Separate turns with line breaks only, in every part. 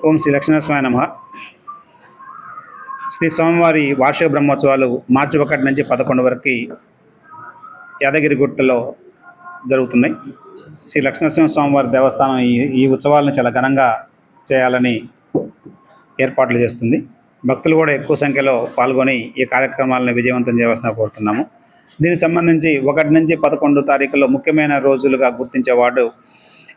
ఓం శ్రీ లక్ష్మీనరసింహాయ నమః. శ్రీ స్వామివారి వార్షిక బ్రహ్మోత్సవాలు మార్చి 1 నుంచి 11 వరకు యాదగిరిగుట్టలో జరుగుతున్నాయి. శ్రీ లక్ష్మీనరసింహ స్వామివారి దేవస్థానం ఈ ఉత్సవాలను చాలా ఘనంగా చేయాలని ఏర్పాట్లు చేస్తుంది. భక్తులు కూడా ఎక్కువ సంఖ్యలో పాల్గొని ఈ కార్యక్రమాలను విజయవంతం చేయవలసిన కోరుతున్నాము. దీనికి సంబంధించి 1 నుంచి 11 తారీఖులో ముఖ్యమైన రోజులుగా గుర్తించే వార్డు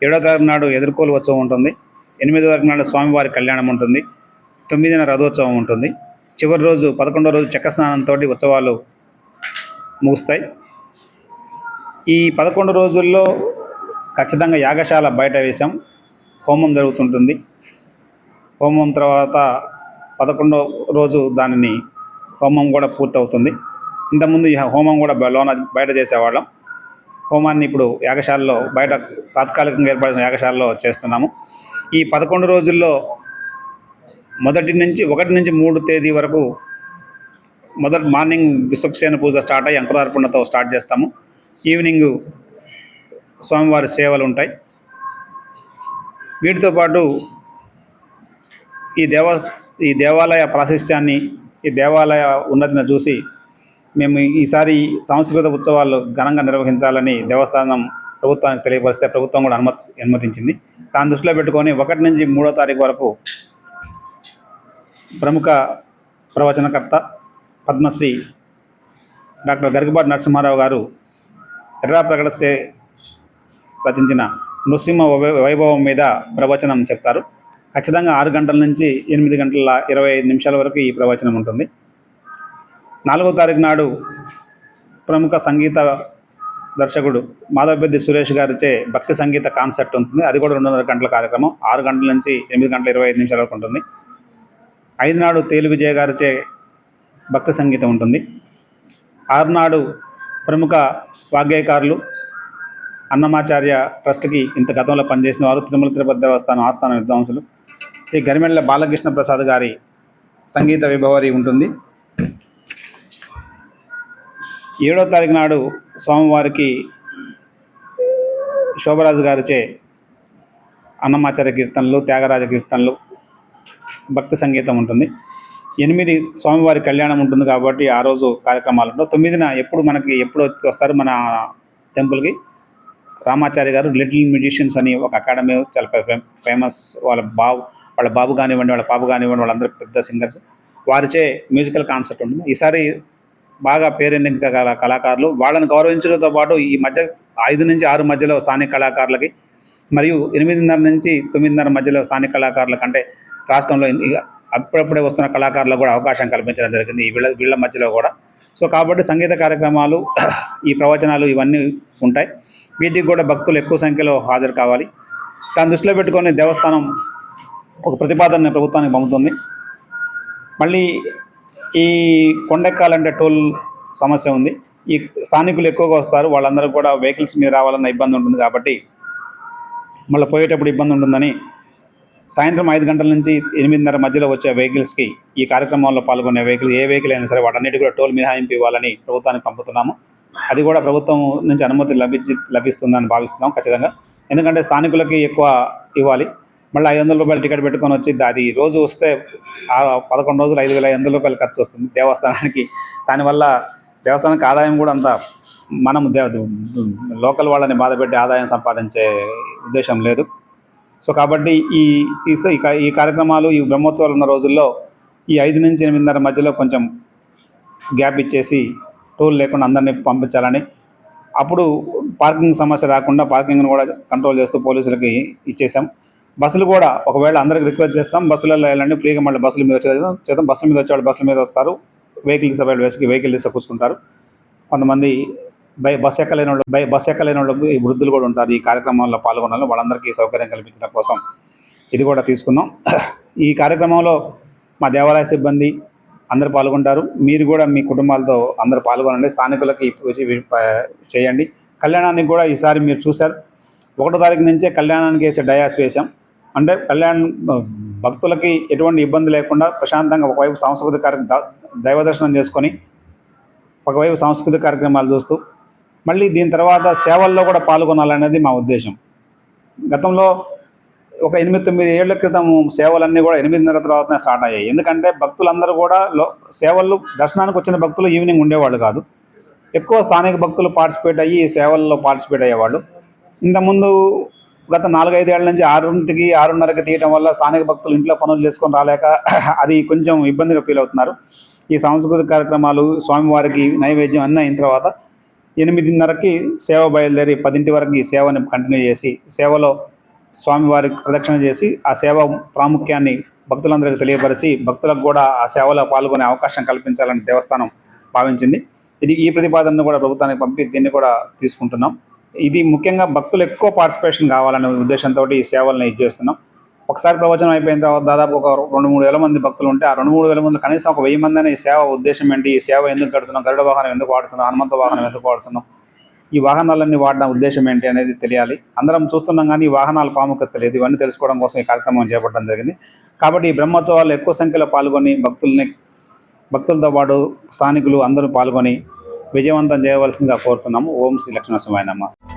7వ తారీఖు నాడు ఎదుర్కోలు ఉత్సవం ఉంటుంది. 8వ తారీఖు నాడు స్వామివారి కళ్యాణం ఉంటుంది. 9న రథోత్సవం ఉంటుంది. చివరి రోజు 11వ రోజు చక్రస్నానంతో ఉత్సవాలు ముగుస్తాయి. ఈ 11 రోజుల్లో ఖచ్చితంగా యాగశాల బయట వేశాం. హోమం జరుగుతుంటుంది. హోమం తర్వాత 11వ రోజు దానిని హోమం కూడా పూర్తవుతుంది. ఇంతకుముందు ఈ హోమం కూడా బయట చేసేవాళ్ళం. హోమాన్ని ఇప్పుడు యాగశాలలో బయట తాత్కాలికంగా ఏర్పడిన యాగశాలలో చేస్తున్నాము. ఈ 11 రోజుల్లో 1 నుంచి 3 తేదీ వరకు మొదటి మార్నింగ్ విశ్వక్సేన పూజ స్టార్ట్ అయ్యి అంకురార్పణతో స్టార్ట్ చేస్తాము. ఈవినింగ్ స్వామివారి సేవలు ఉంటాయి. వీటితో పాటు ఈ దేవాలయ ప్రాశస్త్యాన్ని, ఈ దేవాలయ ఉన్నతిని చూసి మేము ఈసారి సాంస్కృతిక ఉత్సవాలు ఘనంగా నిర్వహించాలని దేవస్థానం ప్రభుత్వానికి తెలియపరిస్తే ప్రభుత్వం కూడా అనుమతించింది. దాన్ని దృష్టిలో పెట్టుకొని 1 నుంచి 3వ తారీఖు వరకు ప్రముఖ ప్రవచనకర్త పద్మశ్రీ డాక్టర్ గరికపాటి నరసింహారావు గారు ఎర్రా ప్రకటన రచించిన నృసింహ వైభవం మీద ప్రవచనం చెప్తారు. ఖచ్చితంగా 6 గంటల నుంచి 8 గంటల 25 నిమిషాల వరకు ఈ ప్రవచనం ఉంటుంది. 4వ తారీఖు నాడు ప్రముఖ సంగీత దర్శకుడు మాధవపెద్ది సురేష్ గారిచే భక్తి సంగీత కాన్సర్ట్ ఉంటుంది. అది కూడా 2.5 గంటల కార్యక్రమం. 6 గంటల నుంచి 8 గంటల 25 నిమిషాల వరకు ఉంటుంది. 5 నాడు తేలు విజయ్ గారిచే భక్తి సంగీతం ఉంటుంది. 6 నాడు ప్రముఖ వాగ్గేయకారులు అన్నమాచార్య ట్రస్ట్కి ఇంత గతంలో పనిచేసిన వారు తిరుమల తిరుపతి దేవస్థానం ఆస్థాన విద్వాంసులు శ్రీ గరిమెళ్ళ బాలకృష్ణ ప్రసాద్ గారి సంగీత విభవరి ఉంటుంది. 7వ తారీఖు నాడు స్వామివారికి శోభరాజు గారిచే అన్నమాచార్య కీర్తనలు, త్యాగరాజ కీర్తనలు, భక్తి సంగీతం ఉంటుంది. 8 స్వామివారి కళ్యాణం ఉంటుంది కాబట్టి ఆ రోజు కార్యక్రమాలు ఉంటాయి. 9న ఎప్పుడు వస్తారు మన టెంపుల్కి రామాచార్య గారు లిటిల్ మ్యూజిషియన్స్ అని ఒక అకాడమీ, చాలా ఫేమస్. వాళ్ళ బాబు కానివ్వండి, వాళ్ళ పాప కానివ్వండి, వాళ్ళందరూ పెద్ద సింగర్స్. వారిచే మ్యూజికల్ కాన్సర్ట్ ఉంటుంది. ఈసారి బాగా పేరెన్నిక కళాకారులు, వాళ్ళని గౌరవించడంతో పాటు ఈ మధ్య 5 నుంచి 6 మధ్యలో స్థానిక కళాకారులకి మరియు 8:30 నుంచి 9:30 మధ్యలో స్థానిక కళాకారుల కంటే రాష్ట్రంలో అప్పుడప్పుడే వస్తున్న కళాకారులకు కూడా అవకాశం కల్పించడం జరిగింది వీళ్ళ మధ్యలో కూడా. సో కాబట్టి సంగీత కార్యక్రమాలు, ఈ ప్రవచనాలు ఇవన్నీ ఉంటాయి. వీటికి కూడా భక్తులు ఎక్కువ సంఖ్యలో హాజరు కావాలి. దాన్ని దృష్టిలో పెట్టుకొని దేవస్థానం ఒక ప్రతిపాదన ప్రభుత్వానికి పంపుతుంది. మళ్ళీ ఈ కొండెక్కాలంటే టోల్ సమస్య ఉంది. ఈ స్థానికులు ఎక్కువగా వస్తారు. వాళ్ళందరూ కూడా వెహికల్స్ మీద రావాలన్న ఇబ్బంది ఉంటుంది కాబట్టి మళ్ళీ పోయేటప్పుడు ఇబ్బంది ఉంటుందని సాయంత్రం 5 గంటల నుంచి 8:30 మధ్యలో వచ్చే వెహికల్స్కి, ఈ కార్యక్రమంలో పాల్గొనే ఏ వెహికల్ అయినా సరే వాటన్నిటి కూడా టోల్ మినహాయింపు ఇవ్వాలని ప్రభుత్వానికి పంపుతున్నాము. అది కూడా ప్రభుత్వం నుంచి అనుమతి లభిస్తుందని భావిస్తున్నాం ఖచ్చితంగా. ఎందుకంటే స్థానికులకి ఎక్కువ ఇవ్వాలి. మళ్ళీ 500 రూపాయలు టికెట్ పెట్టుకొని వచ్చి అది రోజు వస్తే 11 రోజులు 5,500 రూపాయలు ఖర్చు వస్తుంది దేవస్థానానికి. దానివల్ల దేవస్థానానికి ఆదాయం కూడా అంత మనం లోకల్ వాళ్ళని బాధపెట్టి ఆదాయం సంపాదించే ఉద్దేశం లేదు. సో కాబట్టి ఈ కార్యక్రమాలు, ఈ బ్రహ్మోత్సవాలు ఉన్న రోజుల్లో ఈ 5 నుంచి 8:30 మధ్యలో కొంచెం గ్యాప్ ఇచ్చేసి టోల్ లేకుండా అందరినీ పంపించాలని, అప్పుడు పార్కింగ్ సమస్య రాకుండా పార్కింగ్ను కూడా కంట్రోల్ చేస్తూ పోలీసులకి ఇచ్చేసాం. బస్సులు కూడా ఒకవేళ అందరికి రిక్వెస్ట్ చేస్తాం, బస్సులలో వెళ్ళండి ఫ్రీగా, మళ్ళీ బస్సుల మీద చేద్దాం. బస్సుల మీద వచ్చేవాళ్ళు బస్సుల మీద వస్తారు, వెహికల్ తీసుకొచ్చుకుంటారు. కొంతమంది బస్సు ఎక్కలేని వాళ్ళు ఈ వృద్ధులు కూడా ఉంటారు. ఈ కార్యక్రమంలో పాల్గొనాలి, వాళ్ళందరికీ సౌకర్యం కల్పించడం కోసం ఇది కూడా తీసుకున్నాం. ఈ కార్యక్రమంలో మా దేవాలయ సిబ్బంది అందరూ పాల్గొంటారు. మీరు కూడా మీ కుటుంబాలతో అందరూ పాల్గొనండి. స్థానికులకి చేయండి. కళ్యాణానికి కూడా ఈసారి మీరు చూశారు, 1వ తారీఖు నుంచే కళ్యాణానికి వేసే డయాస్ వేసాం. అంటే భక్తులకి ఎటువంటి ఇబ్బంది లేకుండా ప్రశాంతంగా ఒకవైపు దైవ దర్శనం చేసుకొని ఒకవైపు సాంస్కృతిక కార్యక్రమాలు చూస్తూ మళ్ళీ దీని తర్వాత సేవల్లో కూడా పాల్గొనాలనేది మా ఉద్దేశం. గతంలో ఒక 8-9 ఏళ్ల క్రితం సేవలన్నీ కూడా 8:30 తర్వాతనే స్టార్ట్ అయ్యాయి. ఎందుకంటే భక్తులందరూ కూడా సేవలు దర్శనానికి వచ్చిన భక్తులు ఈవినింగ్ ఉండేవాళ్ళు కాదు. ఎక్కువ స్థానిక భక్తులు పార్టిసిపేట్ అయ్యి ఈ సేవల్లో పార్టిసిపేట్ అయ్యేవాళ్ళు. ఇంతకుముందు గత 4-5 ఏళ్ల నుంచి 6కి 6:30కి తీయటం వల్ల స్థానిక భక్తులు ఇంట్లో పనులు చేసుకొని రాలేక అది కొంచెం ఇబ్బందిగా ఫీల్ అవుతున్నారు. ఈ సాంస్కృతిక కార్యక్రమాలు స్వామివారికి నైవేద్యం అన్నీ అయిన తర్వాత 8:30కి సేవ బయలుదేరి 10 వరకు ఈ సేవని కంటిన్యూ చేసి సేవలో స్వామివారికి ప్రదక్షిణ చేసి ఆ సేవ ప్రాముఖ్యాన్ని భక్తులందరికీ తెలియపరిచి భక్తులకు కూడా ఆ సేవలో పాల్గొనే అవకాశం కల్పించాలని దేవస్థానం భావించింది. ఈ ప్రతిపాదనను కూడా ప్రభుత్వానికి పంపి దీన్ని కూడా తీసుకుంటున్నాం. ఇది ముఖ్యంగా భక్తులు ఎక్కువ పార్టిసిపేషన్ కావాలనే ఉద్దేశంతో ఈ సేవలను చేస్తున్నాం. ఒకసారి ప్రవచనం అయిపోయిన తర్వాత దాదాపు ఒక 2-3 వేల మంది భక్తులు ఉంటే ఆ 2-3 వేల మంది కనీసం ఒక 1000 మంది అనే ఈ సేవ ఉద్దేశం ఏంటి, ఈ సేవ ఎందుకు కడుతున్నాం, గరుడ వాహనం ఎందుకు వాడుతున్నాం, హనుమంత వాహనం ఎందుకు వాడుతున్నాం, ఈ వాహనాలన్నీ వాడడం ఉద్దేశం ఏంటి అనేది తెలియాలి. అందరం చూస్తున్నాం కానీ ఈ వాహనాల ప్రాముఖ్యత తెలియదు. ఇవన్నీ తెలుసుకోవడం కోసం ఈ కార్యక్రమం చేపట్టడం జరిగింది. కాబట్టి ఈ బ్రహ్మోత్సవాల్లో ఎక్కువ సంఖ్యలో పాల్గొని భక్తులతో పాటు స్థానికులు అందరూ పాల్గొని విజయవంతం చేయవలసిందిగా కోరుతున్నాము. ఓం శ్రీ లక్ష్మీనరసింహాయ నమః.